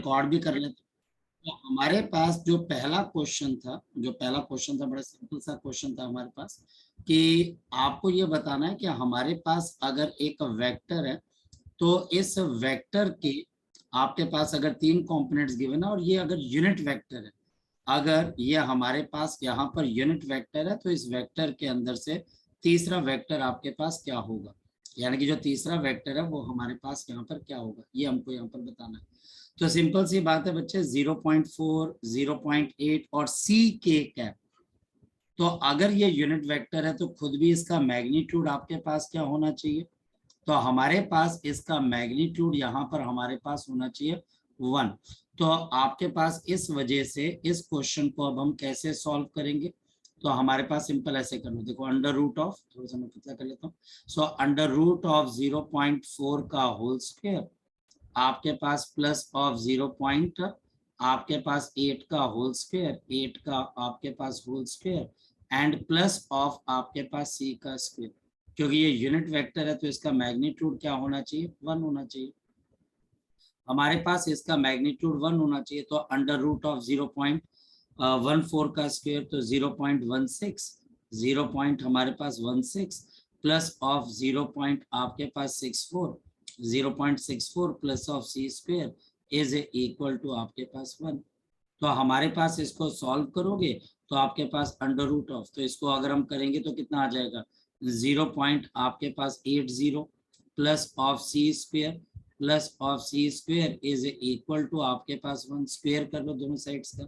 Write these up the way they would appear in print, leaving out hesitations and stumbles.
Record भी कर लेते। तो हमारे पास जो पहला क्वेश्चन था, बड़ा सिंपल सा क्वेश्चन था हमारे पास, कि आपको ये बताना है कि हमारे पास अगर एक वेक्टर है, तो इस वेक्टर के आपके पास अगर 3 कंपोनेंट्स गिवन है और ये अगर यूनिट वेक्टर है, अगर ये हमारे पास यहाँ पर यूनिट वेक्टर है, तो इस वेक्टर के अंदर से तीसरा वेक्टर आपके पास क्या होगा, यानी कि जो तीसरा वेक्टर है वो हमारे पास यहाँ पर क्या होगा, ये हमको यहाँ पर बताना है। तो सिंपल सी बात है बच्चे, 0.4, 0.8 और सी के कैप। तो अगर ये यूनिट वेक्टर है तो खुद भी इसका मैग्नीट्यूड आपके पास क्या होना चाहिए, तो हमारे पास इसका मैग्नीट्यूड यहाँ पर हमारे पास होना चाहिए 1। तो आपके पास इस वजह से इस क्वेश्चन को अब हम कैसे सॉल्व करेंगे, तो हमारे पास सिंपल ऐसे करना, देखो अंडर रूट ऑफ, थोड़ा सा मैं पतला कर लेता हूँ, सो अंडर रूट ऑफ 0.4 का होल स्क्वायर, आपके पास प्लस ऑफ 0. आपके पास 8 का होल स्क्वायर, 8 का आपके पास whole square and plus of आपके पास सी का स्क्वायर। क्योंकि ये यूनिट वेक्टर है तो इसका मैग्नीट्यूड क्या होना चाहिए, 1 होना चाहिए। हमारे पास इसका मैग्नीट्यूड 1 होना चाहिए, तो अंडर रूट ऑफ 0.14 का स्क्वायर, तो 0.16, 0. हमारे पास 16 प्लस ऑफ 0. आपके पास 64, 0.64 plus of C square is equal to आपके पास 1। तो हमारे पास इसको सॉल्व करोगे तो आपके पास अंडर रूट ऑफ, तो इसको अगर हम करेंगे तो कितना आ जाएगा, 0. आपके पास 80 plus of C square plus of C square is equal to आपके पास 1, स्क्वायर कर लो दोनों साइड्स का,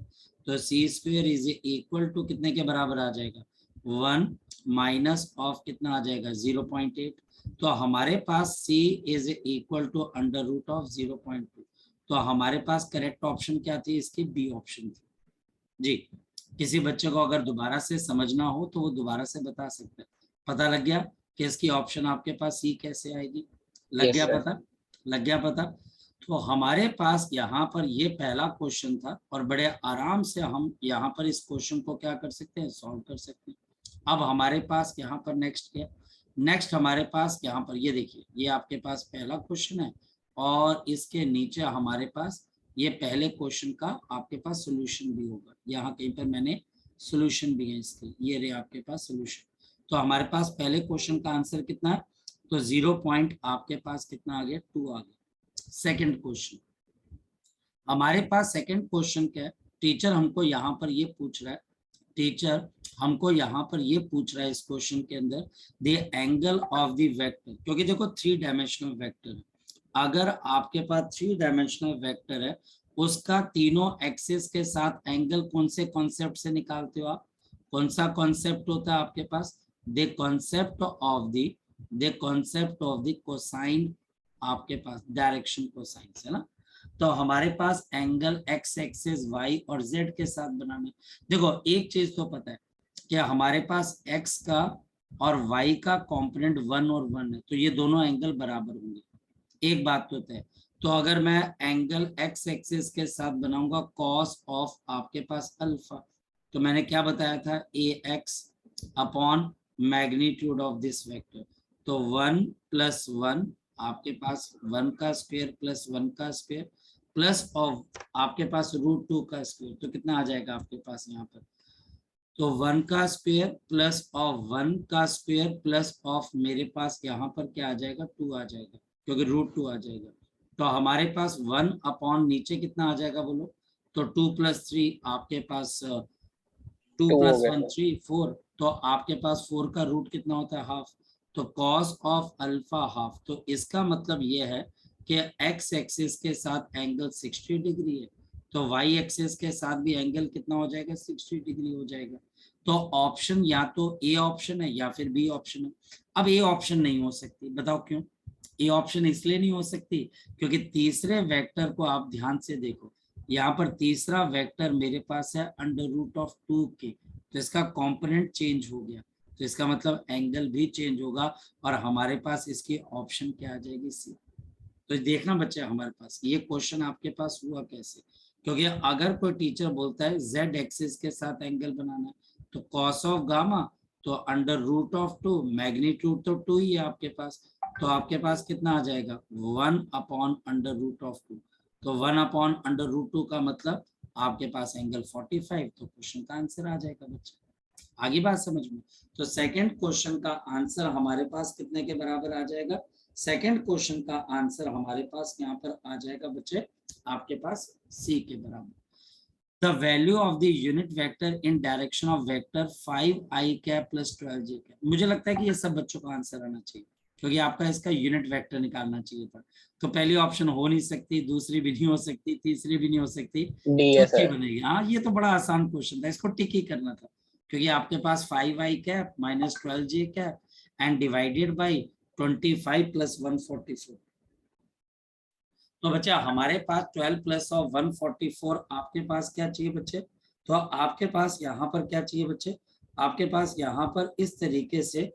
तो सी स्क्वायर इज इक्वल टू कितने के बराबर आ जाएगा, 1 माइनस ऑफ कितना आ जाएगा, 0.8। तो हमारे पास c is equal to under root of 0.2। तो हमारे पास करेक्ट ऑप्शन क्या थी, इसकी बी ऑप्शन थी जी। किसी बच्चे को अगर दोबारा से समझना हो तो वो दोबारा से बता सकते हैं। पता लग गया कि इसकी ऑप्शन आपके पास सी कैसे आएगी, लग गया पता, लग गया पता। तो हमारे पास यहाँ पर ये पहला क्वेश्चन था और बड़े आराम से हम यहाँ पर इस क्वेश्चन को क्या कर सकते हैं, सॉल्व कर सकते हैं। अब हमारे पास यहाँ पर नेक्स्ट क्या, नेक्स्ट हमारे पास यहाँ पर ये देखिए, ये आपके पास पहला क्वेश्चन है और इसके नीचे हमारे पास ये पहले क्वेश्चन का आपके पास सोल्यूशन भी होगा, यहाँ कहीं पर मैंने सोल्यूशन भी है इसके, ये रहे आपके पास सोल्यूशन। तो हमारे पास पहले क्वेश्चन का आंसर कितना है, तो 0. आपके पास कितना आ गया, 2 आ गया। सेकंड क्वेश्चन, हमारे पास सेकंड क्वेश्चन क्या है, टीचर हमको यहाँ पर ये पूछ रहा है, टीचर हमको यहाँ पर ये पूछ रहा है इस क्वेश्चन के अंदर, the angle of the vector, क्योंकि देखो 3 डायमेंशनल वेक्टर है, अगर आपके पास 3 डायमेंशनल वेक्टर है उसका तीनों एक्सिस के साथ एंगल कौन से कॉन्सेप्ट से निकालते हो आप, कौन सा कॉन्सेप्ट होता है आपके पास, the concept of the cosine, आपके पास डायरेक्शन कोसाइन है ना। तो हमारे पास एंगल एक्स एक्सिस वाई और जेड के साथ बनाना। देखो एक चीज तो पता है कि हमारे पास एक्स का और वाई का कंपोनेंट 1 और 1 है, तो ये दोनों एंगल बराबर होंगे, एक बात तो तय। तो अगर मैं एंगल एक्स एक्सिस के साथ बनाऊंगा कॉस ऑफ आपके पास अल्फा, तो मैंने क्या बताया था, A X upon magnitude of this vector, तो 1 + 1 आपके पास 1 का स्क्वायर प्लस 1 का स्क्वायर प्लस ऑफ आपके पास √2 का स्क्वायर, तो कितना आ जाएगा आपके पास यहाँ पर, तो 1 का स्क्वायर प्लस ऑफ 1 का स्क्वायर प्लस ऑफ मेरे पास यहाँ पर क्या आ जाएगा, 2 आ जाएगा, क्योंकि √2 आ जाएगा। तो हमारे पास 1 अपॉन नीचे कितना आ जाएगा बोलो, तो 2 + 3 आपके पास 2 + 1 3 4, तो आपके पास 4 का रूट कितना होता है, हाफ, तो कॉस ऑफ अल्फा हाफ। तो इसका मतलब ये है कि एक्स एक्सिस के साथ एंगल 60 डिग्री है, तो वाई एक्सिस के साथ भी एंगल कितना हो जाएगा, 60 डिग्री हो जाएगा। तो ऑप्शन या तो ए ऑप्शन है या फिर बी ऑप्शन है। अब ए ऑप्शन नहीं हो सकती, बताओ क्यों, ए ऑप्शन इसलिए नहीं हो सकती क्योंकि तीसरे वेक्टर को आप ध्यान से देखो, यहाँ पर तीसरा वेक्टर मेरे पास है √2 के, तो इसका कंपोनेंट चेंज हो गया, तो इसका मतलब एंगल भी चेंज होगा और हमारे पास इसकी ऑप्शन क्या आ जाएगी, सी। तो देखना बच्चे हमारे पास ये क्वेश्चन आपके पास हुआ कैसे, क्योंकि अगर कोई टीचर बोलता है z एक्सिस के साथ एंगल बनाना है तो कॉस ऑफ गामा, तो √2, मैग्नीट्यूड तो 2 ही है आपके पास, तो आपके पास कितना आ जाएगा, 1 अपॉन √2। तो 1/√2 का मतलब आपके पास एंगल 45, तो क्वेश्चन का आंसर आ जाएगा बच्चे। आगे बात समझ में। तो सेकंड क्वेश्चन का आंसर हमारे पास कितने के बराबर आ जाएगा? सेकंड क्वेश्चन का आंसर हमारे पास यहाँ पर आ जाएगा बच्चे आपके पास सी के बराबर। The value of the unit vector in direction of vector 5i cap plus 12j cap। मुझे लगता है कि ये सब बच्चों का आंसर आना चाहिए, क्योंकि आपका इसका यूनिट वेक्टर निकालना चाहिए था। तो पहली ऑप्शन हो नहीं सकती, दूसरी भी नहीं हो सकती, तीसरी भी नहीं हो सकती, चौथी बनेगी। हाँ, ये तो बड़ा आसान क्वेश्चन था, इसको टिक ही करना था, क्योंकि आपके पास 5i cap minus 12j cap and divided by 25 plus 144। तो बच्चा हमारे पास 12 प्लस ऑफ 144, आपके पास क्या चाहिए बच्चे? तो आपके पास यहाँ पर क्या चाहिए बच्चे? आपके पास यहाँ पर इस तरीके से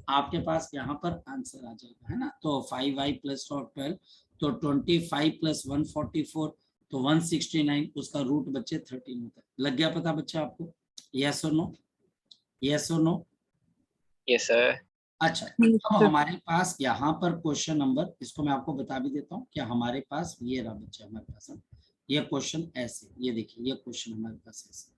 आपके पास यहाँ पर आंसर आ जाएगा, है ना। तो 5i प्लस ऑफ 12, तो 25 प्लस 144, तो 169, उसका रूट बच्चे 13 होता है। लग गया पता बच्चे आपको? यस और नो? यस और नो? Yes sir. अच्छा, तो हमारे पास यहाँ पर क्वेश्चन नंबर, इसको मैं आपको बता भी देता हूँ कि हमारे पास ये रहा बच्चे, हमारे पास ये क्वेश्चन ऐसे, ये देखिए ये क्वेश्चन हमारे पास ऐसे,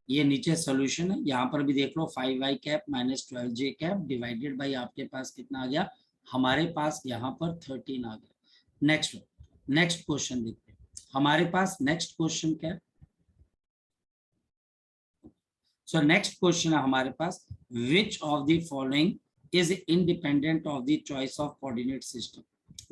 ये नीचे सॉल्यूशन है, यहाँ पर भी देख लो 5i cap minus 12j cap divided by आपके पास कितना आ गया? हमारे पास यहाँ पर 13 आ गया। नेक्स्ट क्वेश्चन देखते हैं, हमारे पास नेक्स्ट क्वेश्चन क्या है? सो नेक्स्ट क्वेश्चन है हमारे पास, which of the following is independent of the choice of coordinate system.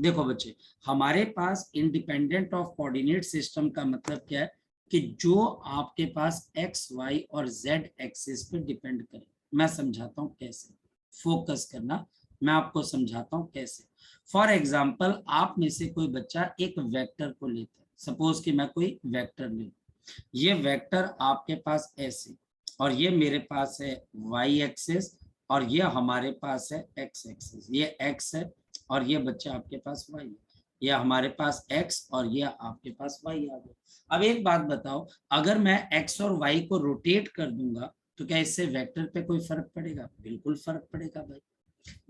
देखो बच्चे, हमारे पास इंडिपेंडेंट ऑफ कोऑर्डिनेट सिस्टम का मतलब क्या है कि जो आपके पास एक्स वाई और जेड एक्सिस पे डिपेंड करे। मैं समझाता हूँ कैसे, फोकस करना, मैं आपको समझाता हूँ कैसे। फॉर एग्जाम्पल, आप में से कोई बच्चा एक वेक्टर को लेता है, सपोज कि मैं कोई वेक्टर लूं, ये वेक्टर आपके पास ऐसे, और ये मेरे पास है वाई एक्सिस, और ये हमारे पास है एक्स एक्सिस। ये एक्स है और ये बच्चे आपके पास वाई है, ये हमारे पास एक्स और ये आपके पास वाई आ गया। अब एक बात बताओ, अगर मैं एक्स और वाई को रोटेट कर दूंगा तो क्या इससे वेक्टर पे कोई फर्क पड़ेगा? बिल्कुल फर्क पड़ेगा भाई।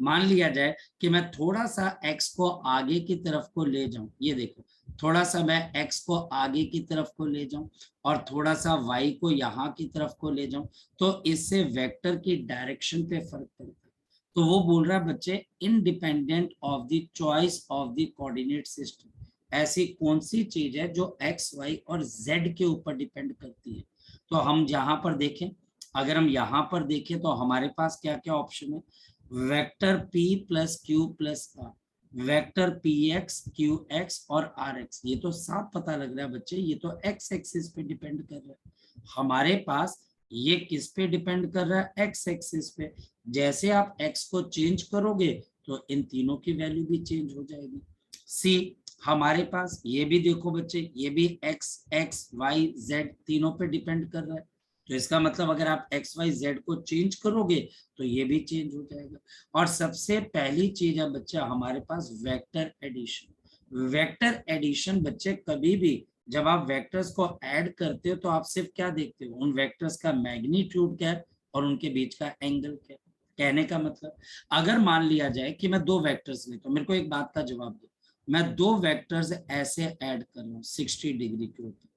मान लिया जाए कि मैं थोड़ा सा x को आगे की तरफ को ले जाऊं, ये देखो, थोड़ा सा मैं x को आगे की तरफ को ले जाऊं और थोड़ा सा y को यहाँ की तरफ को ले जाऊं, तो इससे वेक्टर की डायरेक्शन पे फर्क पड़ता है। तो वो बोल रहा है बच्चे, independent of the choice of the coordinate system, ऐसी कौन सी चीज है जो x, y और z के ऊपर डिपेंड करती है? तो हम यहाँ पर देखें, अगर हम यहाँ पर देखें तो हमारे पास क्या क्या ऑप्शन है? Vector p plus Q plus R, vector P X Q X और आर एक्स। ये तो साफ पता लग रहा है बच्चे, ये तो एक्स एक्सिस पे डिपेंड कर रहा है। हमारे पास ये किस पे डिपेंड कर रहा है? एक्स एक्सिस पे। जैसे आप एक्स को चेंज करोगे तो इन तीनों की वैल्यू भी चेंज हो जाएगी। सी, हमारे पास ये भी देखो बच्चे, ये भी एक्स एक्स वाई जेड तीनों पे डिपेंड कर रहा है, तो इसका मतलब अगर आप एक्स वाई जेड को चेंज करोगे तो ये भी चेंज हो जाएगा। और सबसे पहली चीज है बच्चा हमारे पास वेक्टर एडिशन। वेक्टर एडिशन बच्चे, कभी भी जब आप वेक्टर्स को ऐड करते हो तो आप सिर्फ क्या देखते हो? उन वेक्टर्स का मैग्नीट्यूड क्या है और उनके बीच का एंगल क्या है। कहने का मतलब, अगर मान लिया जाए कि मैं दो वेक्टर्स लेता हूं, मेरे को एक बात का जवाब दो, मैं दो वेक्टर्स ऐसे ऐड कर रहा हूं 60 डिग्री के ऊपर,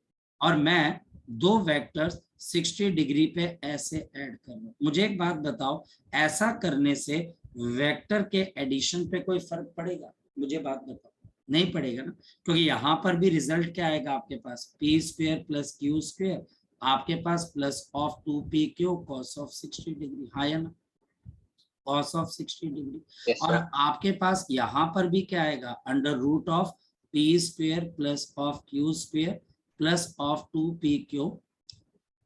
और मैं दो वेक्टर्स 60 डिग्री पे ऐसे ऐड कर रहा हूं, मुझे एक बात बताओ, ऐसा करने से वेक्टर के एडिशन पे कोई फर्क पड़ेगा? मुझे बात बताओ, नहीं पड़ेगा ना, क्योंकि यहाँ पर भी रिजल्ट क्या आएगा आपके पास? P square plus Q square, आपके पास plus of 2p Q cos of 60 degree, हाँ या ना? Cos of 60 degree. यस और सर। आपके पास यहाँ पर भी क्या आएगा? Under root of P square plus of Q square plus of 2p Q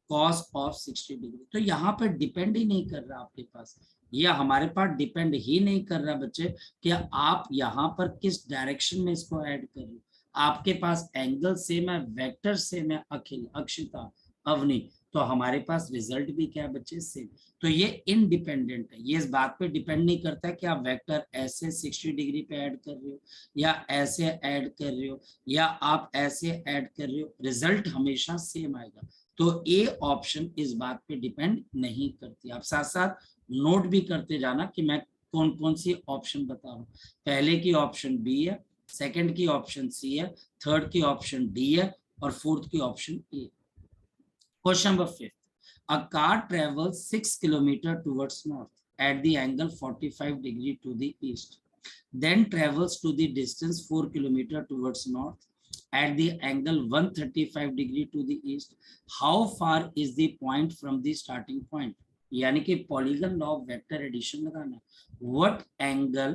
cos of 60 degree. तो यहाँ पर डिपेंड ही नहीं कर रहा आपके पास, ये हमारे पास डिपेंड ही नहीं कर रहा बच्चे कि आप यहाँ पर किस डायरेक्शन में इसको ऐड कर रहे हो। आपके पास एंगल सेम है, वेक्टर सेम है, अखिल, अक्षिता, अवनी, तो हमारे पास रिजल्ट भी क्या है बच्चे? सेम। तो ये इंडिपेंडेंट है, ये इस बात पे डिपेंड नहीं करता कि आप वेक्टर ऐसे 60 डिग्री पे ऐड कर रहे हो या ऐसे ऐड कर रहे हो या आप ऐसे ऐड कर रहे हो, रिजल्ट हमेशा सेम आएगा। तो ए ऑप्शन इस बात पे डिपेंड नहीं करती। आप साथ साथ नोट भी करते जाना कि मैं कौन कौन सी ऑप्शन बता रहा हूँ। पहले की ऑप्शन बी है, सेकंड की ऑप्शन सी है, थर्ड की ऑप्शन डी है और फोर्थ की option A. Question number 5, a car travels 6 kilometer towards north at the angle 45 degree to the east, then travels to the distance 4 kilometer towards north at the angle 135 degree to the east. How far is the point from the starting point? यानी कि polygon law of vector addition लगाना। What angle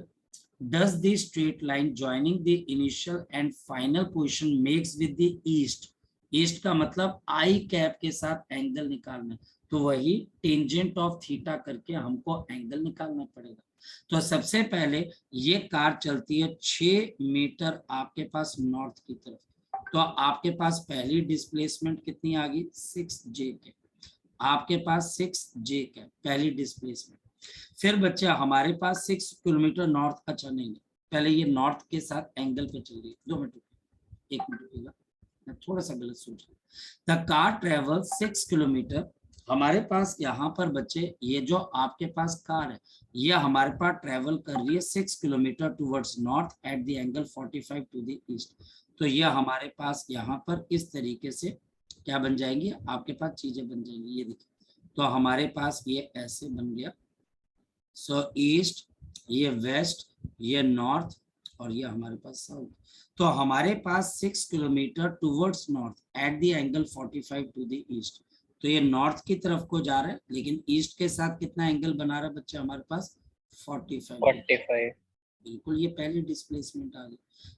does the straight line joining the initial and final position makes with the east? East का मतलब आई cap के साथ angle निकालना, तो वही टेंजेंट ऑफ थीटा करके हमको एंगल निकालना पड़ेगा। तो सबसे पहले ये कार चलती है 6 मीटर आपके पास नॉर्थ की तरफ, तो आपके पास पहली डिस्प्लेसमेंट कितनी आ गई 6j के, आपके पास 6j का पहली डिस्प्लेसमेंट। फिर बच्चे हमारे पास 6 किलोमीटर नॉर्थ, अच्छा नहीं, पहले ये नॉर्थ के साथ एंगल पे चल रही है, 2 मिनट, 1 मिनट, मैं थोड़ा सा गलत सोच रहा। द कार ट्रेवल 6 किलोमीटर, हमारे पास यहाँ पर बच्चे ये जो आपके पास कार है ये हमारे पास ट्रेवल कर रही है 6 kilometre towards north at the angle 45 to the east. तो ये हमारे पास यहाँ पर इस तरीके से क्या बन जाएंगी, आपके पास चीजें बन जाएंगी, ये देखिए। तो हमारे पास ये ऐसे बन गया, सो ईस्ट, ये वेस्ट, ये नॉर्थ और ये हमारे पास साउथ। तो हमारे पास 6 kilometre towards north at the angle 45 to the east, तो ये नॉर्थ की तरफ को जा रहा है, लेकिन ईस्ट के साथ कितना एंगल बना रहा है बच्चे हमारे पास 45। बिल्कुल, ये पहली डिस्प्लेसमेंट आ गई।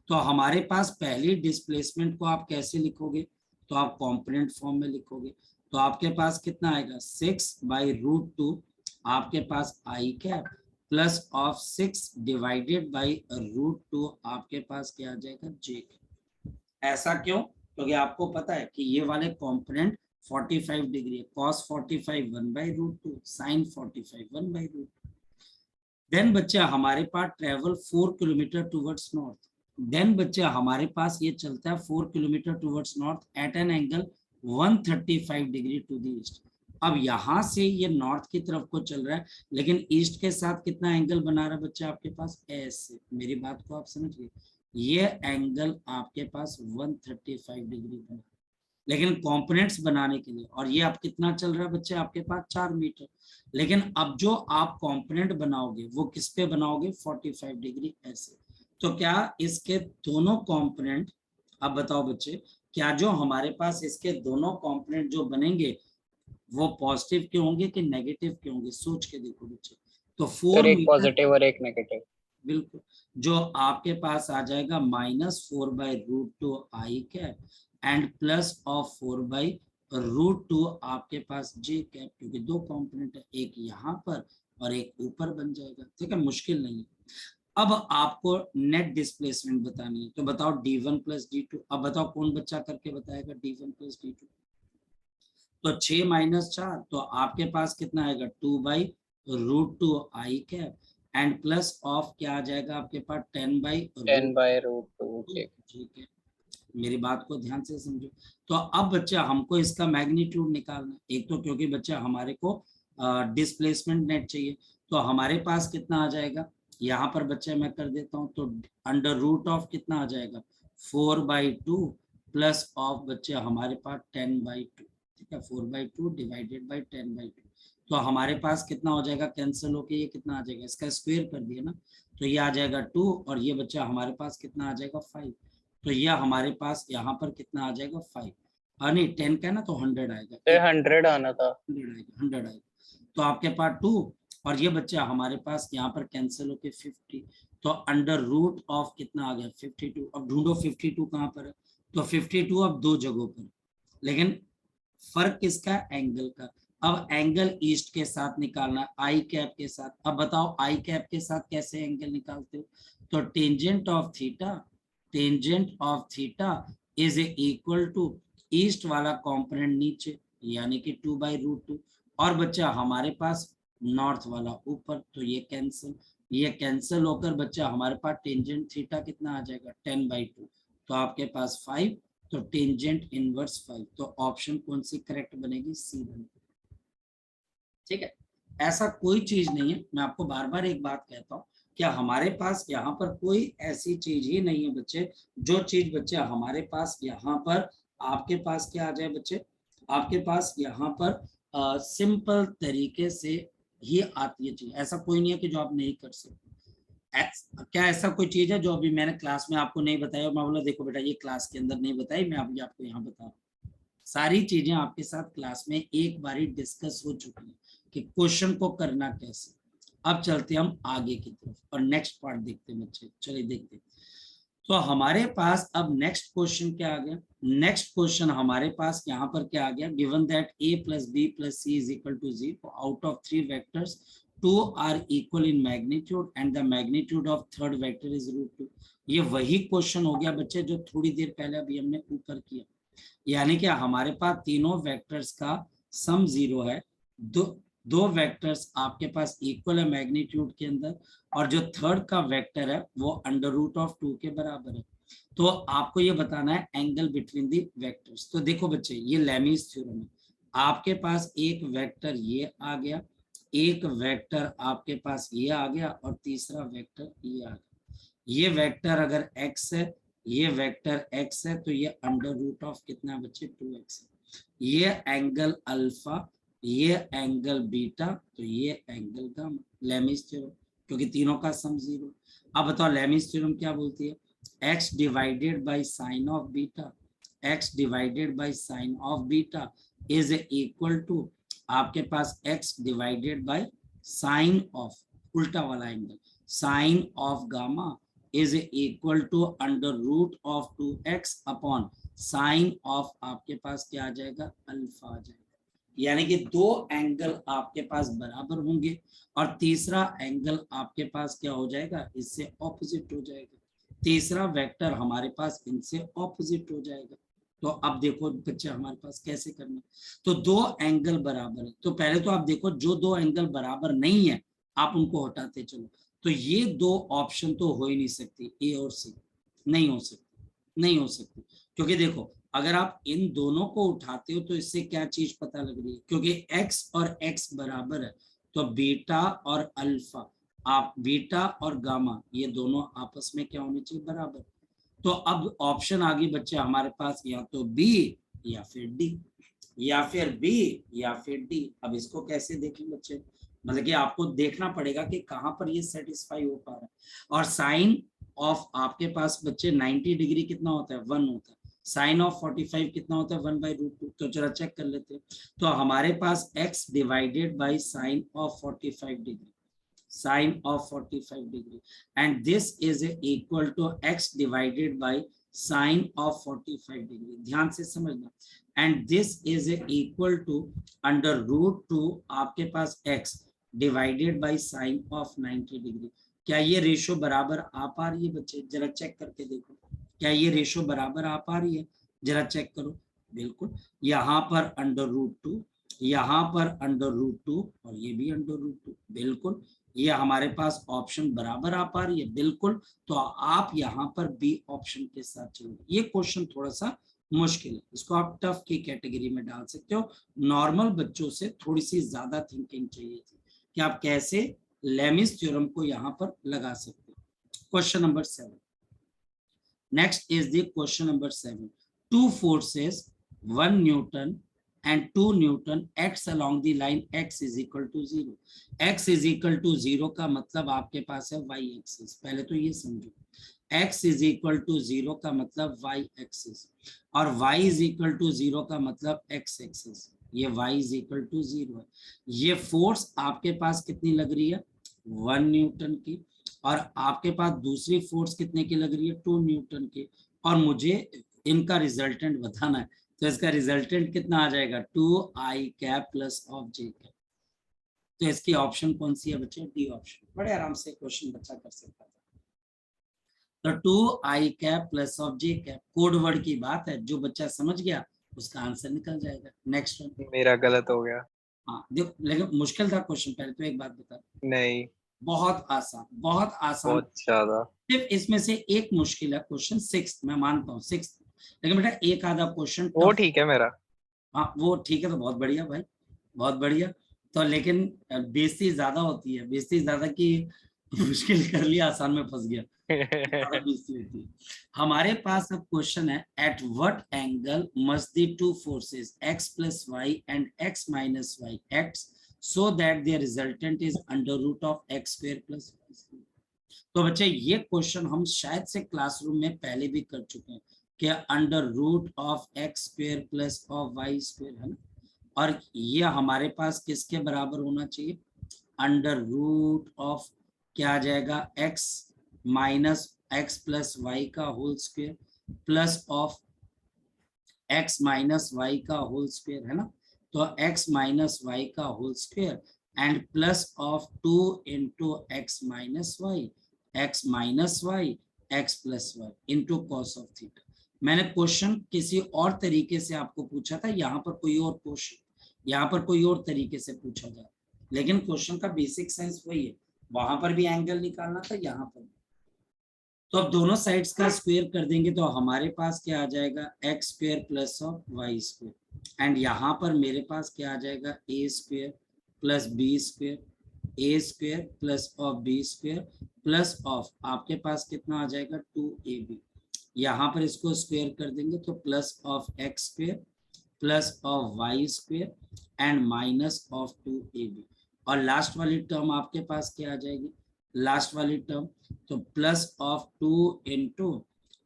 तो हमारे पास पहली डिस्प्लेसमेंट को आप कैसे लिखोगे, तो आप कॉम्पोनेंट फॉर्म में लिखोगे। तो आपके पास कितना आएगा 6/√2, आपके पास I cap plus of 6 divided by √2, आपके पास क्या आ जाएगा j कैप। ऐसा क्यों, क्योंकि आपको पता है कि ये वाले कॉम्पोनेंट 45 डिग्री है, cos 45 1/√2, sin 45 1/√2। देन बच्चा हमारे पास travel 4 kilometre towards north, then बच्चा हमारे पास ये चलता है 4 kilometre towards north at an angle 135 degree to the east. अब यहाँ से ये नॉर्थ की तरफ को चल रहा है, लेकिन ईस्ट के साथ कितना एंगल बना रहा है बच्चा आपके पास ऐसे, मेरी बात को आप समझिए, ये एंगल आपके पास 135 डिग्री बना, लेकिन कंपोनेंट्स बनाने के लिए, और ये अब कितना चल रहा है बच्चे आपके पास 4 मीटर, लेकिन अब जो आप कंपोनेंट बनाओगे वो किस पे बनाओगे 45 डिग्री ऐसे। तो क्या इसके दोनों कंपोनेंट, अब बताओ बच्चे, क्या जो हमारे पास इसके दोनों कंपोनेंट जो बनेंगे वो पॉजिटिव के होंगे कि नेगेटिव के होंगे, सोच के देखो बच्चे। तो 4 एक मीटर पॉजिटिव और एक नेगेटिव, बिल्कुल, जो आपके पास आ जाएगा -4/√2 आई कैप एंड प्लस ऑफ 4/√2 आपके पास j कैप, क्योंकि दो कंपोनेंट है, एक यहाँ पर और एक ऊपर बन जाएगा। ठीक है, मुश्किल नहीं है। अब आपको नेट डिस्प्लेसमेंट बतानी है, तो बताओ d1 + d2। अब बताओ कौन बच्चा करके बताएगा d1 + d2। तो 6 - 4, तो आपके पास कितना आएगा 2/√2 आई कैप एंड प्लस ऑफ क्या आ जाएगा आपके पास 10/√2। ठीक है, मेरी बात को ध्यान से समझो। तो अब बच्चा हमको इसका मैग्नीट्यूड निकालना है, एक तो क्योंकि बच्चा हमारे को डिस्प्लेसमेंट नेट चाहिए, तो हमारे पास कितना आ जाएगा, यहाँ पर बच्चे मैं कर देता हूँ, तो √ऑफ कितना आ जाएगा 4/2 प्लस ऑफ बच्चे हमारे पास 10/2। ठीक है, 4/2 डिवाइडेड बाई 10/2, तो हमारे पास कितना हो जाएगा, कैंसिल होके ये कितना आ जाएगा, इसका स्क्वायर कर दिया ना, तो ये आ जाएगा 2 और ये बच्चा हमारे पास कितना आ जाएगा 5, तो यह हमारे पास यहाँ पर कितना आ जाएगा 5, नहीं 10 का है ना, तो 100 आएगा, 100 आना था, 100 आएगा, तो आपके पास 2 और ये बच्चा हमारे पास यहाँ पर कैंसिल होके 50, तो √ऑफ कितना आ गया 52। अब ढूंढो 52 कहाँ पर है, तो 52 अब 2 जगहों पर, लेकिन फर्क किसका, एंगल का। अब एंगल ईस्ट के साथ निकालना, आई कैप के साथ। अब बताओ आई कैप के साथ कैसे एंगल निकालते हो, तो tangent of theta is equal to east वाला कंपोनेंट नीचे यानी कि 2/√2, और बच्चा हमारे पास नॉर्थ वाला ऊपर, तो ये कैंसिल होकर बच्चा हमारे पास टेंजेंट थीटा कितना आ जाएगा 10/2, तो आपके पास 5, तो टेंजेंट इनवर्स 5, तो ऑप्शन कौन सी करेक्ट बनेगी, सी बनेगी। ठीक है, ऐसा कोई चीज नहीं है, मैं आपको बार बार एक बात कहता हूँ, क्या हमारे पास यहाँ पर कोई ऐसी चीज ही नहीं है बच्चे, जो चीज बच्चे हमारे पास यहाँ पर आपके पास क्या आ जाए बच्चे, आपके पास यहाँ पर सिंपल तरीके से ही आती है चीज। ऐसा कोई नहीं है कि जो आप नहीं कर सकते। क्या ऐसा कोई चीज है जो अभी मैंने क्लास में आपको नहीं बताया और मैं बोला देखो बेटा ये क्लास के अंदर नहीं बताई, मैं अभी आपको यहाँ बता रहा हूँ। सारी चीजें आपके साथ क्लास में एक बारी डिस्कस हो चुकी है कि क्वेश्चन को करना कैसे। अब चलते हम आगे की तरफ और नेक्स्ट पार्ट देखते हैं बच्चे, चलिए देखते हैं। तो हमारे पास अब नेक्स्ट क्वेश्चन क्या आ गया, नेक्स्ट क्वेश्चन हमारे पास यहाँ पर क्या आ गया, given that a plus B plus C is equal to 0 out of 3 vectors 2 are equal in magnitude and the magnitude of third vector is √2। ये वही क्वेश्चन हो गया बच्चे जो थोड़ी देर पहले अभी हमने ऊपर किया, यानी कि हमारे पास तीनों वेक्टर्स का सम 0 है, दो वेक्टर्स आपके पास इक्वल है मैग्नीट्यूड के अंदर, और जो थर्ड का वेक्टर है वो √2 के बराबर है। तो आपको ये बताना है एंगल बिटवीन दी वेक्टर्स। तो देखो बच्चे ये लेमीज थ्योरम है, आपके पास एक वेक्टर ये आ गया, एक वेक्टर आपके पास ये आ गया और तीसरा वेक्टर ये आ गया। ये वेक्टर अगर x है, ये वेक्टर x है, तो ये √, कितना बच्चे 2x है। ये एंगल अल्फा, ये एंगल बीटा, तो ये एंगल गामा, लेमीज थ्योरम, क्योंकि तीनों का सम 0। अब बताओ लेमीज थ्योरम क्या बोलती है, x divided by sine of beta, x divided by sine of beta is equal to आपके पास x divided by sine of उल्टा वाला angle sine of gamma is equal to √2x upon sine of आपके पास क्या आ जाएगा, alpha आ जाएगा। यानी कि दो एंगल आपके पास बराबर होंगे और तीसरा एंगल आपके पास क्या हो जाएगा, इससे ऑपोजिट हो जाएगा। तीसरा वेक्टर हमारे पास इनसे ऑपोजिट हो जाएगा। तो अब देखो बच्चे हमारे पास कैसे करना, तो दो एंगल बराबर है, तो पहले तो आप देखो जो दो एंगल बराबर नहीं है आप उनको हटाते चलो। तो ये दो ऑप्शन तो हो ही नहीं सकती, ए और सी नहीं हो सकती, नहीं हो सकती, क्योंकि देखो अगर आप इन दोनों को उठाते हो तो इससे क्या चीज पता लग रही है, क्योंकि x और x बराबर है तो बीटा और अल्फा, आप बीटा और गामा ये दोनों आपस में क्या होने चाहिए, बराबर। तो अब ऑप्शन आ गई बच्चे हमारे पास, या तो बी या फिर डी, या फिर बी या फिर डी। अब इसको कैसे देखें बच्चे, मतलब कि आपको देखना पड़ेगा कि कहां पर ये सेटिस्फाई हो पा रहा है। और साइन ऑफ आपके पास बच्चे 90 डिग्री कितना होता है, 1 होता है। साइन ऑफ 45 कितना होता है, 1/√2। तो जरा चेक कर लेते हैं। तो हमारे पास x divided by sine of 45 degree, sin of 45 degree, and this is equal to x divided by sin of 45 degree। ध्यान से समझना, and this is equal to √2 आपके पास x divided by sin of 90 degree। क्या ये ratio बराबर आ पा रही है बच्चे, जरा चेक करके देखो, क्या ये रेशो बराबर आ पा रही है, जरा चेक करो। बिल्कुल, यहाँ पर √2, यहाँ पर √2 और ये भी √2, बिल्कुल ये हमारे पास ऑप्शन बराबर आ पा रही है, बिल्कुल। तो आप यहाँ पर बी ऑप्शन के साथ चलो। ये क्वेश्चन थोड़ा सा मुश्किल है, इसको आप टफ की कैटेगरी में डाल सकते हो। नॉर्मल बच्चों से थोड़ी सी ज्यादा थिंकिंग चाहिए थी कि आप कैसे लेमिस थ्योरम को यहाँ पर लगा सकते हो। Question number 7, next is the question number 7। Two forces 1 Newton and 2 Newton acts along the line x is equal to 0। x is equal to 0 का मतलब आपके पास है y एक्सिस, पहले तो ये समझो। x is equal to 0 का मतलब y एक्सिस, और y is equal to 0 का मतलब x एक्सिस। ये y is equal to 0 है। ये फोर्स आपके पास कितनी लग रही है, 1 न्यूटन की, और आपके पास दूसरी फोर्स कितने की लग रही है, 2 न्यूटन की, और मुझे इनका रिजल्टेंट बताना है। तो इसका रिजल्टेंट कितना आ जाएगा, 2i प्लस ऑफ j। तो इसकी ऑप्शन कौन सी है बच्चे, डी ऑप्शन। बड़े आराम से क्वेश्चन बच्चा कर सकता था। तो 2i plus of j, code word की बात है, जो बच्चा समझ गया उसका आंसर निकल जाएगा। नेक्स्ट वन, मेरा गलत हो गया। हाँ देखो, लेकिन मुश्किल था क्वेश्चन, पहले तो एक बात बता। नहीं, बहुत आसान, बहुत आसान। बहुत ज्यादा। सिर्फ इसमें से एक मुश्किल है, क्वेश्चन 6, मैं मानता हूँ 6, लेकिन बेटा एक आधा क्वेश्चन वो ठीक है मेरा। हाँ वो ठीक है, तो बहुत बढ़िया भाई, बहुत बढ़िया। तो लेकिन बेइज्जती ज्यादा होती है, बेइज्जती ज्यादा की मुश्किल कर लिया, आसान में फंस गया, ज्यादा बेइज्जती होती है। हमारे पास अब क्वेश्चन है, at what angle must the two forces x plus Y and x minus Y act so that the resultant is under root of X square plus Y square. तो बच्चे ये क्वेश्चन हम शायद से क्लासरूम में पहले भी कर चुके हैं कि under root of X square plus of Y square, है ना। और ये हमारे पास किसके बराबर होना चाहिए, अंडर रूट ऑफ क्या आ जाएगा, x minus X plus Y का whole square plus of x minus Y का होल स्क्वायर, है ना। तो x माइनस वाई का whole square and plus of 2 into X minus Y, X minus Y, X plus Y into cos of theta. मैंने question किसी और तरीके से आपको पूछा था, यहाँ पर कोई और क्वेश्चन, यहाँ पर कोई और तरीके से पूछा जाए, लेकिन क्वेश्चन का बेसिक साइंस वही है। वहां पर भी एंगल निकालना था, यहाँ पर। तो अब दोनों साइड्स का स्क्वायर कर देंगे तो हमारे पास क्या आ जाएगा, X square plus of Y square, and यहाँ पर मेरे पास क्या आ जाएगा, A square plus B square, A square plus of B square plus of आपके पास कितना आ जाएगा, 2ab। यहाँ पर इसको स्क्वायर कर देंगे तो plus of X square plus of Y square and minus of 2ab। और लास्ट वाली टर्म आपके पास क्या आ जाएगी, लास्ट वाली टर्म, तो plus of 2 into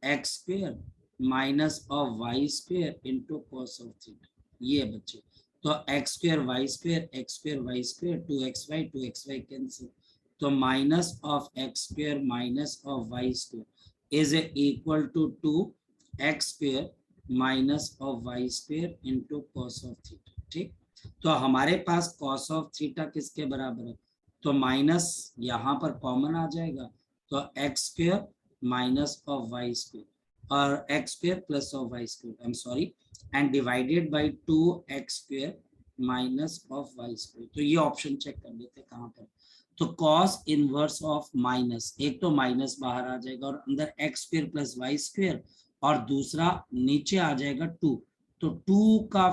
X square minus of Y square into cos of theta. ये बच्चे, तो X square Y square, X square Y square, 2xy cancel, तो minus of X square minus of Y square is equal to 2x square minus of Y square into cos of theta. ठीक, तो हमारे पास cos of theta किसके बराबर है, तो minus यहाँ पर कॉमन आ जाएगा, तो X square minus of Y square और X square plus of Y square, I am sorry, and divided by 2x square minus of Y square. तो ये ऑप्शन चेक कर लेते हैं कहाँ पर, तो कॉस इनवर्स ऑफ माइनस, एक तो माइनस बाहर आ जाएगा और अंदर X square plus Y square, और दूसरा नीचे आ जाएगा 2, तो 2 का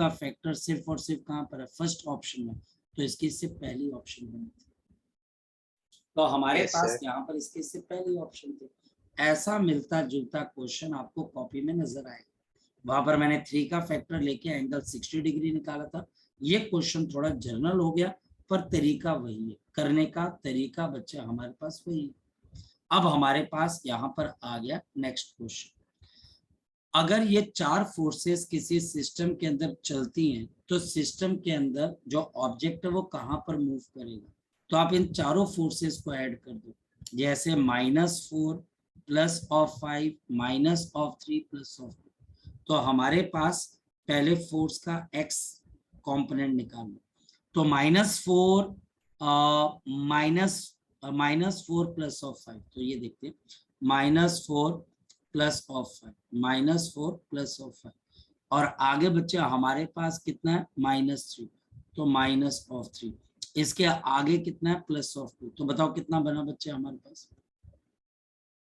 फैक्टर सिर्फ और सिर्फ कहाँ पर है, फर्स्ट ऑप्शन में, तो इसकी इससे पहली ऑप्शन बनी थी। तो हमारे यस पास सर। यहाँ पर इसके इससे पहली ऑप्शन थी। ऐसा मिलता जुलता क्वेश्चन आपको कॉपी में नजर आएगा। वहां पर मैंने 3 का फैक्टर लेके एंगल 60 डिग्री निकाला था। ये क्वेश्चन थोड़ा जर्नल हो गया, पर तरीका वही है, करने का तरीका बच्चे हमारे पास वही है। अब हमारे पास यहाँ पर आ गया नेक्स्ट क्वेश्चन, अगर ये 4 फोर्सेस किसी सिस्टम के अंदर चलती हैं तो सिस्टम के अंदर जो ऑब्जेक्ट है वो कहाँ पर मूव करेगा, तो आप इन चारों फोर्सेस को ऐड कर दो, जैसे -4 plus of 5 minus of 3 plus of 2। तो हमारे पास पहले फोर्स का x कंपोनेंट निकालना, तो -4 माइनस 4 प्लस ऑफ 5, तो ये देखते हैं, -4 प्लस ऑफ 5, -4 प्लस ऑफ 5, और आगे बच्चे हमारे पास कितना है, -3, तो माइनस ऑफ 3, इसके आगे कितना है, प्लस ऑफ 2। तो बताओ कितना बना बच्चे हमारे पास,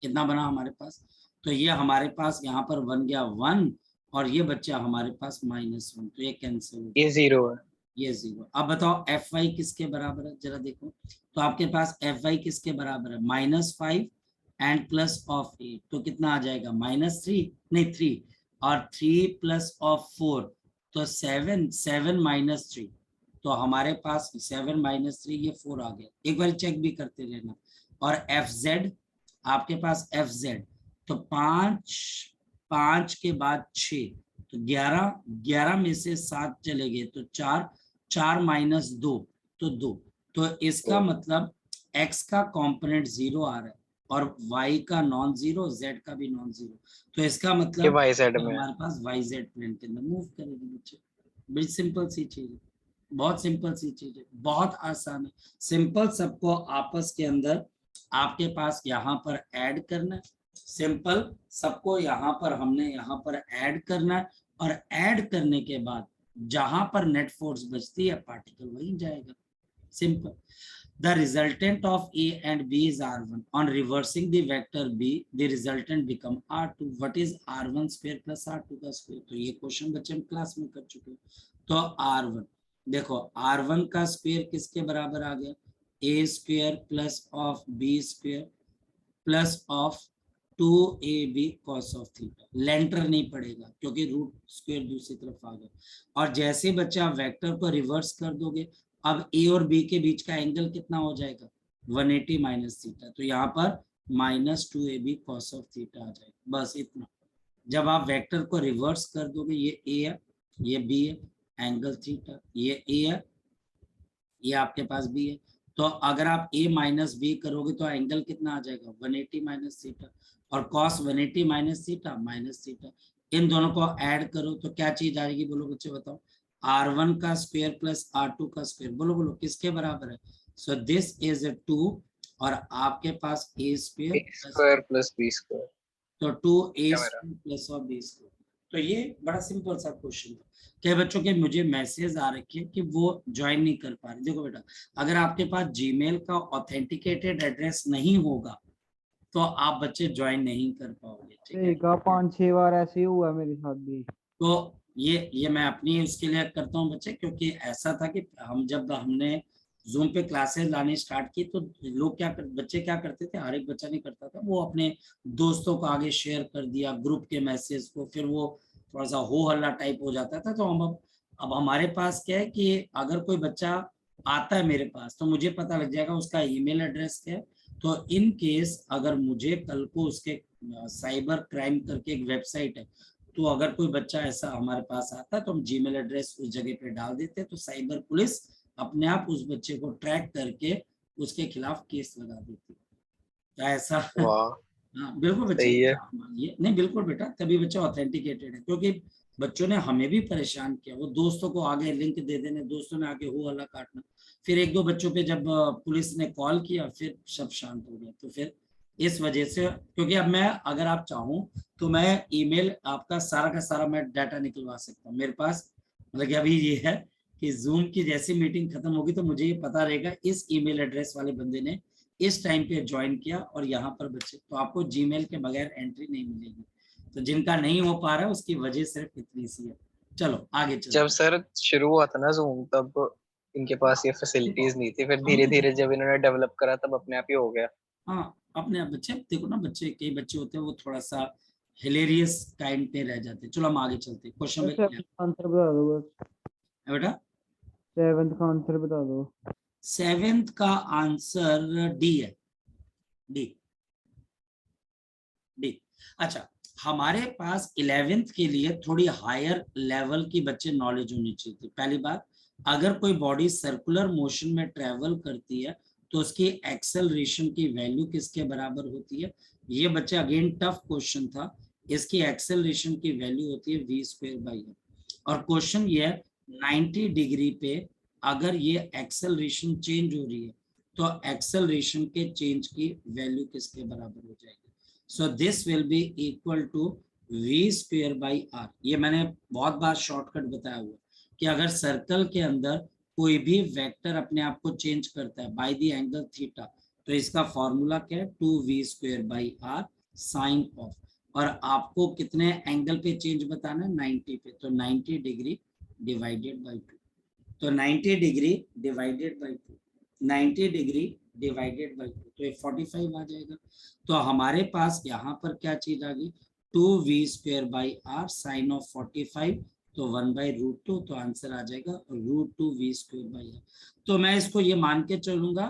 कितना बना हमारे पास, तो ये हमारे पास यहाँ पर बन गया 1, और ये बच्चा हमारे पास -1, तो ये कैंसिल हो ये गया, 0 है। ये 0। अब बताओ एफ वाई किसके बराबर है, जरा देखो, तो आपके पास एफ वाई किसके बराबर है, -5 एंड प्लस ऑफ 8, तो कितना आ जाएगा, -3 नहीं 3, और 3 प्लस ऑफ 4, तो 7, 7 माइनस 3, तो हमारे पास 7 माइनस 3 ये 4 आ गया, एक बार चेक भी करते रहना। और एफ जेड, आपके पास एफ जेड, तो 5 के बाद 6, तो 11 में से 7 चले गए तो 4, 4 माइनस 2, तो 2, तो इसका मतलब x का कंपोनेंट 0 आ रहा है और y का नॉन जीरो, z का भी नॉन जीरो, तो इसका ये मतलब वाई साइड में है। हमारे पास yz प्लेन के अंदर मूव करेगी बच्चे। बड़ी सिंपल सी चीज है, बहुत सिंपल सी चीज है, बहुत आसान है, सिंपल, सबको आपस के अंदर आपके पास यहाँ पर ऐड करना है, सिंपल, सबको यहाँ पर हमने यहाँ पर ऐड करना है, और ऐड करने के बाद जहां पर नेट फोर्स बचती है पार्टिकल वहीं जाएगा, simple. The resultant of A and B is R1. On reversing the vector B, the resultant become R2. What is R1 square plus R2 का स्क्वायर, तो ये क्वेश्चन बच्चे हम क्लास में कर चुके हैं। तो R1 देखो, R1 का स्क्वायर किसके बराबर आ गया, A square plus of B square plus of 2ab cos of theta. लेंटर नहीं पड़ेगा क्योंकि रूट स्क्वायर दूसरी तरफ आ गया। और जैसे बच्चे आप वेक्टर को रिवर्स कर दोगे, अब ए और बी के बीच का एंगल कितना हो जाएगा, 180 माइनस थीटा। तो यहाँ पर -2ab cos ऑफ थीटा आ जाएगा, बस इतना। जब आप वेक्टर को रिवर्स कर दोगे, ये ए है, ये बी है, एंगल थीटा, ये ए है, ये आपके पास बी है। तो अगर आप a माइनस बी करोगे तो एंगल कितना आ जाएगा, 180 माइनस थीटा। और cos 180 minus theta minus theta, इन दोनों को ऐड करो तो क्या चीज आएगी, बोलो बच्चे बताओ। r1 का स्क्वायर प्लस r2 का स्क्वायर, बोलो बोलो किसके बराबर है। सो दिस इज 2 और आपके पास a square A plus, square plus B square तो 2a क्या मेरा। स्क्वायर प्लस और b स्क्वायर। तो ये बड़ा सिंपल सा क्वेश्चन था। क्या बच्चों के मुझे मैसेज आ रखे कि वो ज्वाइन नहीं कर पा रहे। देखो बेटा, अगर आपके पास जीमेल का ऑथेंटिकेटेड एड्रेस नहीं होगा तो आप बच्चे ज्वाइन नहीं कर पाओगे, ठीक है। ठीक है, 5-6 बार ऐसे ही हुआ मेरे साथ भी। तो ये मैं अपनी उसके लिए करता हूँ बच्चे, क्योंकि ऐसा था कि हमने जूम पे क्लासेस लानी स्टार्ट की तो लोग बच्चे क्या करते थे, हर एक बच्चा नहीं करता था, वो अपने दोस्तों को आगे शेयर कर दिया ग्रुप के मैसेज को, फिर वो थोड़ा सा हो हल्ला टाइप हो जाता था। तो हम अब हमारे पास क्या है कि अगर कोई बच्चा आता है मेरे पास तो मुझे पता लग जाएगा उसका ईमेल एड्रेस क्या है। तो इन केस अगर मुझे कल को उसके साइबर क्राइम करके एक वेबसाइट है, तो अगर कोई बच्चा ऐसा हमारे पास आता है तो हम जीमेल एड्रेस उस जगह पे डाल देते हैं, तो साइबर पुलिस अपने आप उस बच्चे को ट्रैक करके उसके खिलाफ केस लगा देती है। तो ऐसा वाह हाँ बिल्कुल बच्चे, सही है। ये नहीं बिल्कुल बेटा, तभी बच्चा ऑथेंटिकेटेड है, क्योंकि बच्चों ने हमें भी परेशान किया। वो दोस्तों को आगे लिंक दे देने, दोस्तों ने आगे हो हल्ला काटना। फिर एक दो बच्चों पे जब पुलिस ने कॉल किया फिर सब शांत हो गया। तो फिर इस वजह से, क्योंकि अब मैं अगर आप चाहूं तो मैं ईमेल आपका सारा का सारा मैं डाटा निकलवा सकता हूँ। मेरे पास मतलब कि अभी ये है कि जूम की जैसी मीटिंग खत्म होगी तो मुझे ये पता रहेगा इस ईमेल एड्रेस वाले बंदे ने इस टाइम पे ज्वाइन किया और यहाँ पर बच्चे, तो आपको जीमेल के बगैर एंट्री नहीं मिलेगी। तो जिनका नहीं हो पा रहा है उसकी वजह सिर्फ इतनी सी है। चलो आगे जब चलते सर शुरू हुआ था ना जूम तब इनके पास ये फैसिलिटीज नहीं थी, फिर हम धीरे तो धीरे जब इन्होंने डेवलप करा तब अपने आप ही हो गया। हाँ अपने आप बच्चे देखो ना, बच्चे कई बच्चे होते हैं वो थोड़ा सा हिलेरियस काइंड पे रह जाते हैं। चलो हम आगे चलते हैं, क्वेश्चन नंबर 11 सेवंथ आंसर बता दो बस। बेटा। 7th का आंसर बता दो। 7th का आंसर डी है, डी, डी। अच्छा, हमारे पास 11th के लिए थोड़ी हायर लेवल की बच्चे नॉलेज होनी चाहिए थी। पहली बात, अगर कोई बॉडी सर्कुलर मोशन में ट्रेवल करती है तो उसकी एक्सेलरेशन की वैल्यू किसके बराबर होती है। ये बच्चे अगेन टफ क्वेश्चन था। इसकी एक्सेलरेशन की वैल्यू होती है v स्क्वायर बाई r। और क्वेश्चन ये है 90 डिग्री पे अगर ये एक्सेलरेशन चेंज हो रही है तो एक्सेलरेशन के चेंज की वैल्यू किसके बराबर हो जाएगी। So this will be equal to v square by r। ये मैंने बहुत बार शॉर्टकट बताया हुआ कि अगर सर्कल के अंदर कोई भी वेक्टर अपने आप को चेंज करता है बाय द एंगल थीटा, तो इसका फॉर्मूला क्या है, 2v square by r sine of. और आपको कितने एंगल पे चेंज बताना है, 90 पे, तो 90 डिग्री डिवाइडेड बाई 2। तो 90 degree divided by 2, 90 degree divided by 2, तो ये 45 आ जाएगा। तो हमारे पास यहाँ पर क्या चीज आ गई, 2v square by r sine of 45, तो 1/√2, तो आंसर आ जाएगा √2v स्क्वायर बाई r। तो मैं इसको ये मान के चलूंगा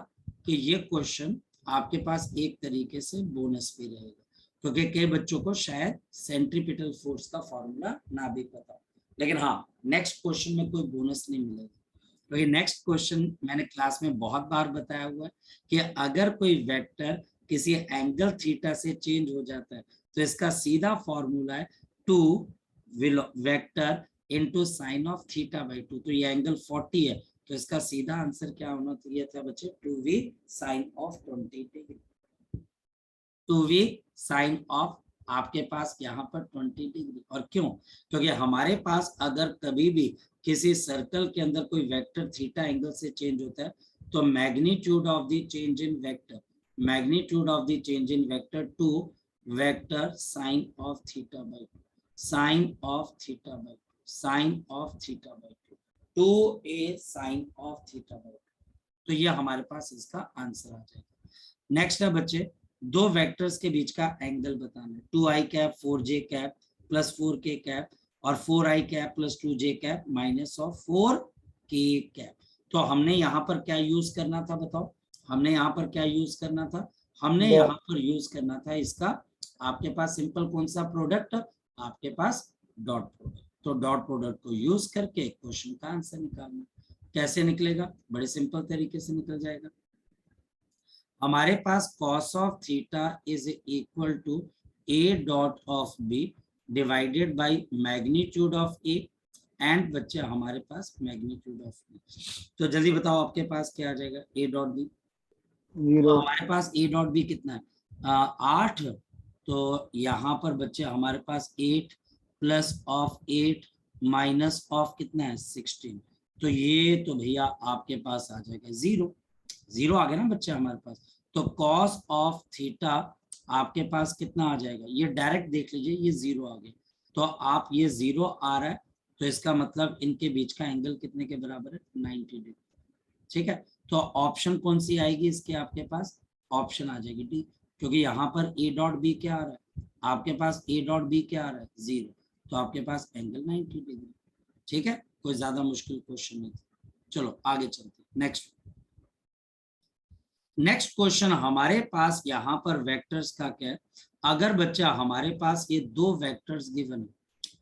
कि ये क्वेश्चन आपके पास एक तरीके से बोनस भी रहेगा, क्योंकि कई बच्चों को शायद सेंट्रीपिटल फोर्स का फॉर्मूला ना भी पता हो। लेकिन हाँ, नेक्स्ट क्वेश्चन में कोई बोनस नहीं मिलेगा, क्योंकि नेक्स्ट क्वेश्चन मैंने क्लास में बहुत बार बताया हुआ है कि अगर कोई वेक्टर किसी एंगल थीटा से चेंज हो जाता है तो इसका सीधा फॉर्मूला है 2 vector into sine of theta by 2। तो ये एंगल 40 है, तो इसका सीधा आंसर क्या होना चाहिए था बच्चे, 2v sine of 20 degree. 2v sine of आपके पास यहाँ पर 20 डिग्री। और क्यों, क्योंकि हमारे पास अगर कभी भी किसी सर्कल के अंदर कोई वेक्टर थीटा एंगल से चेंज होता है तो magnitude of the change in vector, magnitude of the change in vector 2 vector sine of theta by 2, sine of theta by 2, sine of theta by 2, 2a sine of theta by 2। तो ये हमारे पास इसका answer आ जाएगा। Next है बच्चे, दो vectors के बीच का एंगल बताना है। 2i cap 4j cap plus 4k cap और 4i cap plus 2j cap minus of 4k cap. तो हमने यहाँ पर क्या यूज करना था बताओ, हमने यहाँ पर क्या यूज करना था, हमने यहाँ पर यूज करना था इसका, आपके पास सिंपल कौन सा प्रोडक्ट, आपके पास डॉट प्रोडक्ट। तो डॉट प्रोडक्ट को यूज करके क्वेश्चन का आंसर निकालना। कैसे निकलेगा, बड़े सिंपल तरीके से निकल जाएगा। हमारे पास cos of theta is equal to a dot of b divided by magnitude of a and बच्चे हमारे पास मैग्नीट्यूड ऑफ b। तो जल्दी बताओ आपके पास क्या आ जाएगा, a डॉट b, 0। हमारे पास a डॉट b कितना है 8, तो यहाँ पर बच्चे हमारे पास 8 प्लस ऑफ 8 माइनस ऑफ कितना है 16, तो ये तो भैया आपके पास आ जाएगा 0, 0 आ गया ना बच्चे हमारे पास। तो cos ऑफ थीटा आपके पास कितना आ जाएगा, ये डायरेक्ट देख लीजिए, ये 0 आ गया। तो आप ये 0 आ रहा है, तो इसका मतलब इनके बीच का एंगल कितने के बराबर है 90 डिग्री। ठीक है, तो ऑप्शन कौन सी आएगी इसके, आपके पास ऑप्शन आ जाएगी डी, क्योंकि यहाँ पर ए डॉट बी क्या आ रहा है, आपके पास ए डॉट बी क्या आ रहा है 0, तो आपके पास एंगल 90 डिग्री। ठीक है, कोई ज्यादा मुश्किल क्वेश्चन नहीं था। चलो आगे चलते हैं। नेक्स्ट क्वेश्चन हमारे पास यहाँ पर वेक्टर्स का क्या है, अगर बच्चा हमारे पास ये दो वेक्टर्स गिवन है,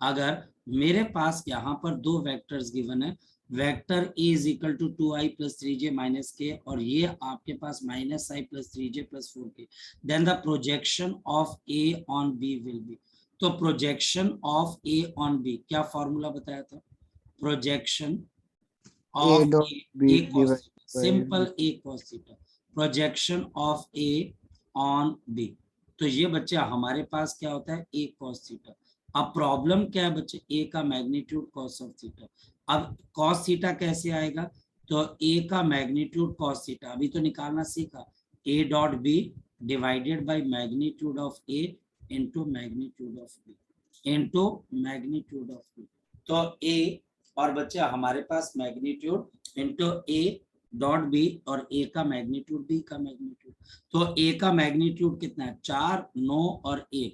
अगर मेरे पास यहाँ पर दो वेक्टर्स गिवन है, vector A is equal to 2i plus 3j minus K, और ये आपके पास minus i plus 3j plus 4k, then the projection of A on B will be. तो projection of A on B क्या formula बताया था, projection of A cos, simple A cos theta, projection of A on B. तो ये बच्चे हमारे पास क्या होता है ए कॉस थीटा। अब प्रॉब्लम क्या है बच्चे, ए का मैग्नीट्यूड कॉस ऑफ थीटा। अब कॉस थीटा कैसे आएगा, तो ए का मैग्नीट्यूड कॉस थीटा अभी तो निकालना सीखा, A dot B divided by magnitude of A into magnitude of B, into magnitude of B. तो ए और बच्चे हमारे पास magnitude into A dot B और ए का मैग्नीट्यूड बी का मैग्नीट्यूड। तो ए का मैग्नीट्यूड कितना है 4, 9 और 1,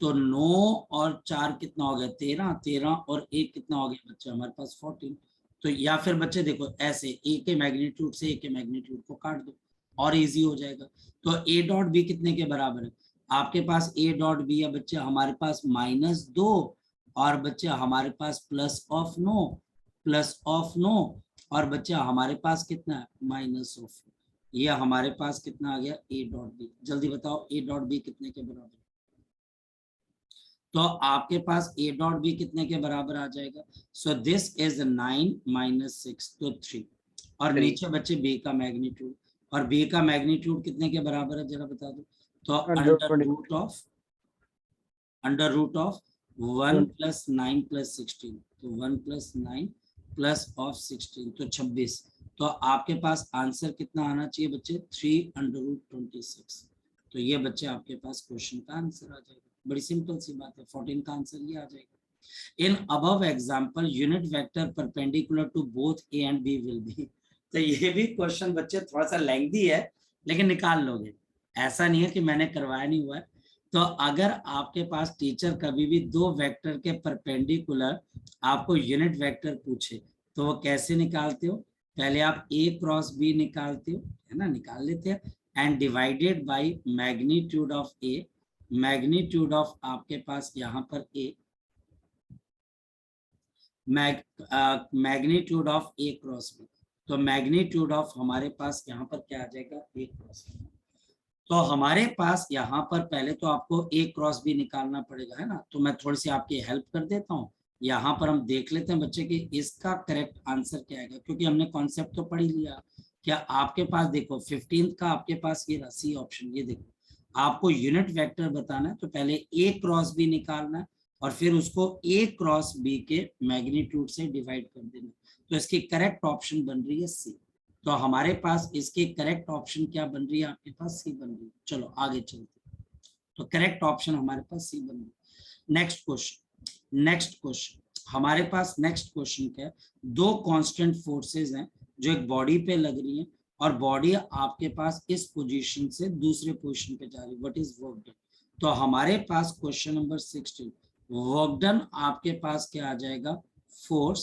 तो 9 और 4 कितना हो गया 13, 13 और 1 कितना हो गया बच्चे हमारे पास 14। तो या फिर बच्चे देखो ऐसे ए के मैग्नीट्यूड से ए के मैग्नीट्यूड को काट दो और इजी हो जाएगा। तो ए डॉट बी कितने के बराबर है, आपके पास ए डॉट बी है बच्चे हमारे पास -2 और बच्चे हमारे पास प्लस ऑफ 9, प्लस ऑफ 9 और बच्चा हमारे पास कितना है माइनस ऑफ, ये हमारे पास कितना आ गया ए डॉट बी। जल्दी बताओ ए डॉट बी कितने के बराबर, तो आपके पास ए डॉट बी कितने के बराबर आ जाएगा, सो दिस इज 9 माइनस 6, तो 3, और नीचे बच्चे बी का मैग्नीट्यूड, और बी का मैग्नीट्यूड कितने के बराबर है जरा बता दो, तो under root of 1 plus 9 plus 16, तो 1 प्लस 9 प्लस ऑफ 16, तो 26। तो आपके पास आंसर कितना आना चाहिए बच्चे 3√26। तो ये बच्चे आपके पास क्वेश्चन का आंसर आ जाएगा, बड़ी सिंपल सी बात है, 14 का आंसर ये आ जाएगा। In above example unit vector perpendicular to both A and B will be. तो ये भी क्वेश्चन बच्चे थोड़ा सा लेंथी है लेकिन निकाल लोगे, ऐसा नहीं है कि मैंने करवाया नहीं हुआ है। तो अगर आपके पास टीचर कभी भी दो वेक्टर के परपेंडिकुलर आपको यूनिट वेक्टर पूछे तो वो कैसे निकालते हो, पहले आप a क्रॉस b निकालते हो, है ना, निकाल लेते हैं, and divided by magnitude of a, magnitude of आपके पास यहाँ पर a, magnitude of a cross b, तो मैग्नीट्यूड ऑफ हमारे पास यहाँ पर क्या आ जाएगा a क्रॉस b। तो हमारे पास यहाँ पर पहले तो आपको a क्रॉस b निकालना पड़ेगा, है ना, तो मैं थोड़ी सी आपकी हेल्प कर देता हूँ। यहाँ पर हम देख लेते हैं बच्चे कि इसका करेक्ट आंसर क्या आएगा, क्योंकि हमने कॉन्सेप्ट तो पढ़ ही लिया। क्या आपके पास देखो 15 का आपके पास ये सी ऑप्शन, ये देखो आपको यूनिट वेक्टर बताना है तो पहले a क्रॉस b निकालना है और फिर उसको a क्रॉस b के मैग्नीट्यूड से डिवाइड कर देना, तो इसकी करेक्ट ऑप्शन बन रही है सी। तो हमारे पास इसके करेक्ट ऑप्शन क्या बन रही है, आपके पास सी बन रही है। चलो आगे चलते हैं, तो करेक्ट ऑप्शन हमारे पास सी बन रही है। नेक्स्ट क्वेश्चन हमारे पास नेक्स्ट क्वेश्चन क्या है, दो कांस्टेंट फोर्सेस हैं जो एक बॉडी पे लग रही हैं और बॉडी आपके पास इस पोजीशन से दूसरे पोजीशन पे जा रही है, व्हाट इज वर्क डन। तो हमारे पास क्वेश्चन नंबर 16 वर्क डन आपके पास क्या आ जाएगा, फोर्स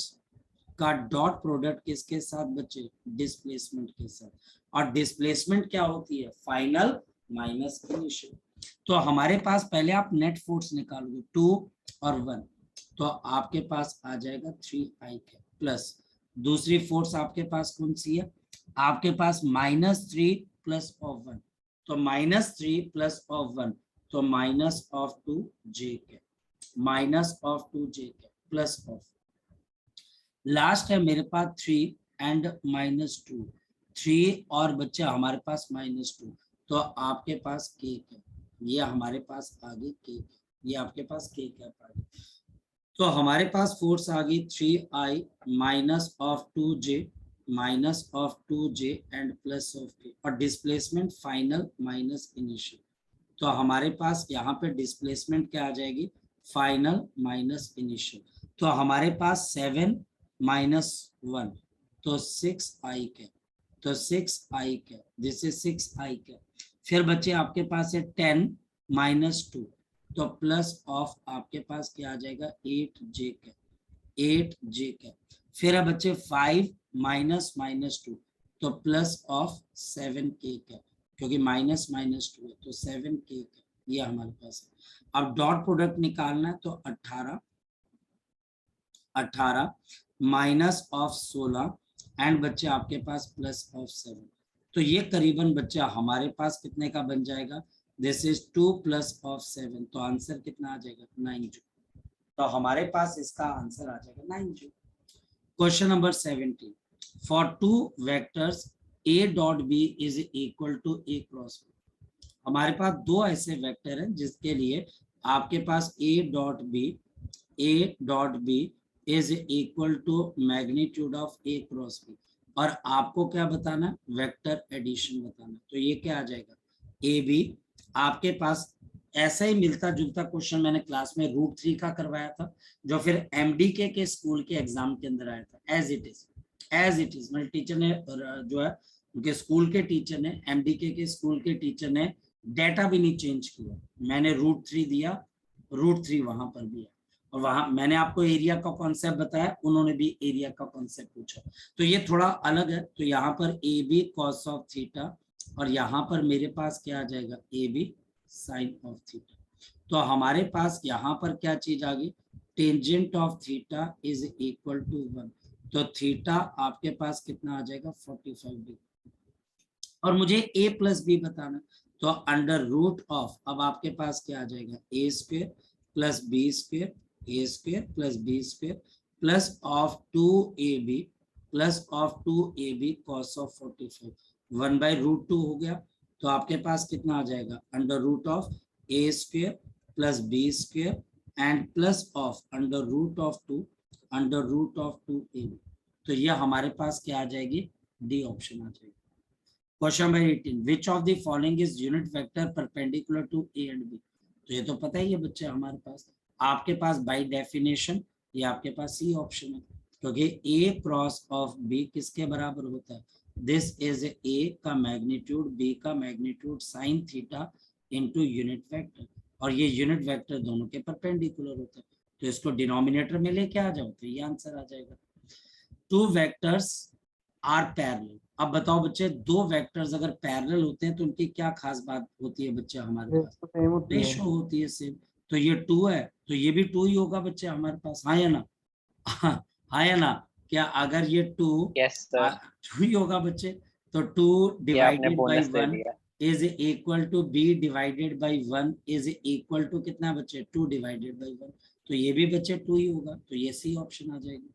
का डॉट प्रोडक्ट किसके साथ बच्चे, डिस्प्लेसमेंट के साथ। और डिस्प्लेसमेंट क्या होती है, फाइनल माइनस इनिशियल। तो हमारे पास पहले आप नेट फोर्स निकालोगे 2 और 1, तो आपके पास आ जाएगा 3i प्लस दूसरी फोर्स आपके पास कौन सी है, आपके पास -3 प्लस ऑफ 1, तो -3 प्लस ऑफ 1, तो minus of 2j minus of 2j plus of last है मेरे पास 3 एंड -2, 3 और बच्चे हमारे पास -2, तो आपके पास केक है, ये हमारे पास आगे केक है, ये आपके पास केक है आगे। तो हमारे पास फोर्स आ गई 3i minus of 2j minus of 2j and plus of k, और डिस्प्लेसमेंट फाइनल माइनस इनिशियल। तो हमारे पास यहाँ पे डिस्प्लेसमेंट क्या आ जाएगी, फाइनल माइनस इनिशियल। तो हमारे पास 7 -1, तो 6i तो 6i दिस इज 6i फिर बच्चे आपके पास है 10 -2, तो प्लस ऑफ आपके पास क्या आ जाएगा 8j फिर है बच्चे 5 -2, तो प्लस ऑफ 7k क्योंकि माइनस -2 है, तो 7k ये हमारे पास है। अब डॉट प्रोडक्ट निकालना है, तो 18 माइनस ऑफ 16 एंड बच्चे आपके पास प्लस ऑफ 7, तो ये करीबन बच्चा हमारे पास कितने का बन जाएगा, दिस इज 2 प्लस ऑफ 7, तो आंसर कितना आ जाएगा 9 जूल। तो हमारे पास इसका आंसर आ जाएगा 9 joule. Question number 17 for 2 vectors a dot b is equal to a cross b। हमारे पास दो ऐसे वेक्टर हैं जिसके लिए आपके पास a dot b is equal to magnitude of a cross b, और आपको क्या बताना है, वेक्टर एडिशन बताना। तो ये क्या आ जाएगा ए बी, आपके पास ऐसा ही मिलता जुलता क्वेश्चन मैंने क्लास में √3 का करवाया था, जो फिर एमडीके के स्कूल के एग्जाम के अंदर आया था, एज इट इज मेरे टीचर ने जो है उनके स्कूल के टीचर ने, एमडीके के स्कूल के टीचर ने डेटा भी नहीं चेंज किया, मैंने √3 दिया, √3 वहां पर भी है, और वहां मैंने आपको एरिया का कॉन्सेप्ट बताया, उन्होंने भी एरिया का कॉन्सेप्ट पूछा, तो ये थोड़ा अलग है। तो यहाँ पर A B cos of theta, और यहाँ पर मेरे पास क्या आ जाएगा A B sine of theta. तो हमारे पास यहाँ पर क्या चीज आ गई, tangent of theta is equal to 1, तो थीटा आपके पास कितना आ जाएगा 45 डिग्री, और मुझे a प्लस बी बताना, तो अंडर रूट ऑफ, अब आपके पास क्या आ जाएगा a square plus B square, a square plus B square plus of 2ab plus of 2ab cos of 45, 1/√2 हो गया। तो आपके पास कितना आ जाएगा under root of a square plus B square and plus of under root of 2ab। तो यह हमारे पास क्या आ जाएगी, डी ऑप्शन आ जाएगी। Question number 18 which of the following is unit vector perpendicular to A and B. तो ये तो पता ही है बच्चे हमारे पास, आपके पास बाय डेफिनेशन ये आपके पास सी ऑप्शन है, क्योंकि ए क्रॉस ऑफ बी किसके बराबर होता है, दिस इज ए का मैग्नीट्यूड बी का magnitude sine theta into unit vector, और ये यूनिट वेक्टर दोनों के परपेंडिकुलर होता है, तो इसको डिनोमिनेटर में लेके आ जाओ तो ये आंसर आ जाएगा। 2 वेक्टर्स आर पैरेलल। अब बताओ बच्चे, 2 वेक्टर्स अगर पैरेलल होते हैं तो उनकी क्या खास बात होती है बच्चे हमारे पास, सेम होती है। रेशो होती है सेम। तो ये 2 है तो ये भी 2 ही होगा बच्चे हमारे पास, हाँ या ना हाँ या ना, क्या अगर ये 2 यस सर, 2 ही होगा बच्चे, तो 2 ये आपने डिवाइडेड बाई बोनस दे 1 दिया। Is equal to B divided by 1 is equal to कितना बच्चे 2 डिवाइडेड बाई 1, तो ये भी बच्चे 2 ही होगा, तो ये सी ऑप्शन आ जाएगी।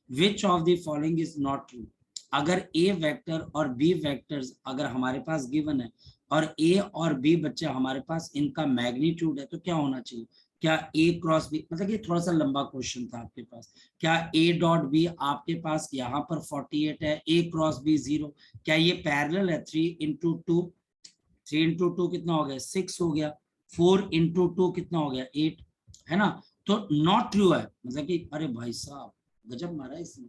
विच of the following is not true. अगर ए वेक्टर और बी वेक्टर्स अगर हमारे पास गिवन है और ए और बी बच्चे हमारे पास इनका मैग्नीट्यूड है, तो क्या होना चाहिए, क्या ए क्रॉस बी, मतलब ये थोड़ा सा लंबा क्वेश्चन था आपके पास, क्या ए डॉट बी आपके पास यहाँ पर 48 है, ए क्रॉस बी 0, क्या ये पैरेलल है, 3 इंटू 2 कितना हो गया 6 हो गया, 4 इंटू 2 कितना हो गया 8, है ना। तो नॉट ट्रू है, मतलब कि अरे भाई साहब गजब मारा इसने,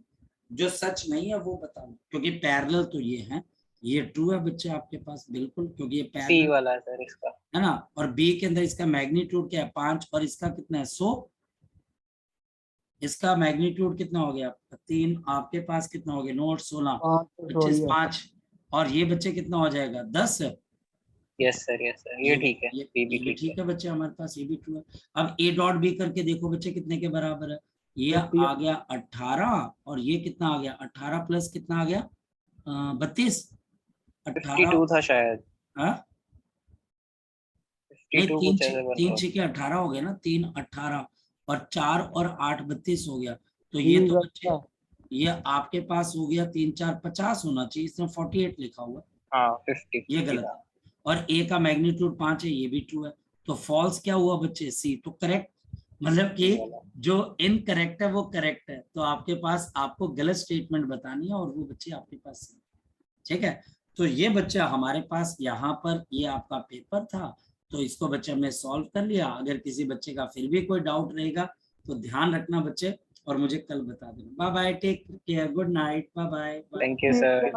जो सच नहीं है वो बताओ, क्योंकि पैरेलल तो ये है ये ट्रू है बच्चे आपके पास बिल्कुल, क्योंकि ये सी पैरेलल वाला है सर इसका। है ना। और बी के अंदर इसका मैग्नीट्यूड क्या है 5 और इसका कितना है 100। इसका मैग्नीट्यूड कितना हो गया 3, आपके पास कितना हो गया नोट 16 5 तो 25 सॉरी है 5 और ये बच्चे कितना हो जाएगा 10। यस सर ये ठीक है, ये भी ये भी ठीक है। ठीक है बच्चे हमारे पास, ये भी ट्रू है। अब ए डॉट बी करके देखो बच्चे कितने के बराबर है, ये 50 आ गया 18 और ये कितना आ गया 18 प्लस कितना आ गया 32। 18 52 था शायद, हाँ? नहीं 52 तीन कुछ ऐसे बन तीन रहा। छः के 18 हो गया ना, 3 18 और 4 और 8 32 हो गया। तो ये बी तो गलत बच्चे है। ये आपके पास हो गया 3 4 50 होना चाहिए, इसमें 48 लिखा हुआ हाँ 50 ये 50 गलत था। है। और ए का मैग्नीट्यूड 5 है, ये भी ट्रू है। तो फॉल्स क्या हुआ बच्चे सी, तो करेक्ट मतलब कि जो इनकरेक्ट है वो करेक्ट है। तो आपके पास आपको गलत स्टेटमेंट बतानी है और वो बच्चे आपके पास सही। ठीक है, तो ये बच्चा हमारे पास यहाँ पर ये आपका पेपर था, तो इसको बच्चे हमने सॉल्व कर लिया। अगर किसी बच्चे का फिर भी कोई डाउट रहेगा तो ध्यान रखना बच्चे और मुझे कल बता देना। Bye bye, take care, good night, bye bye. Thank you sir.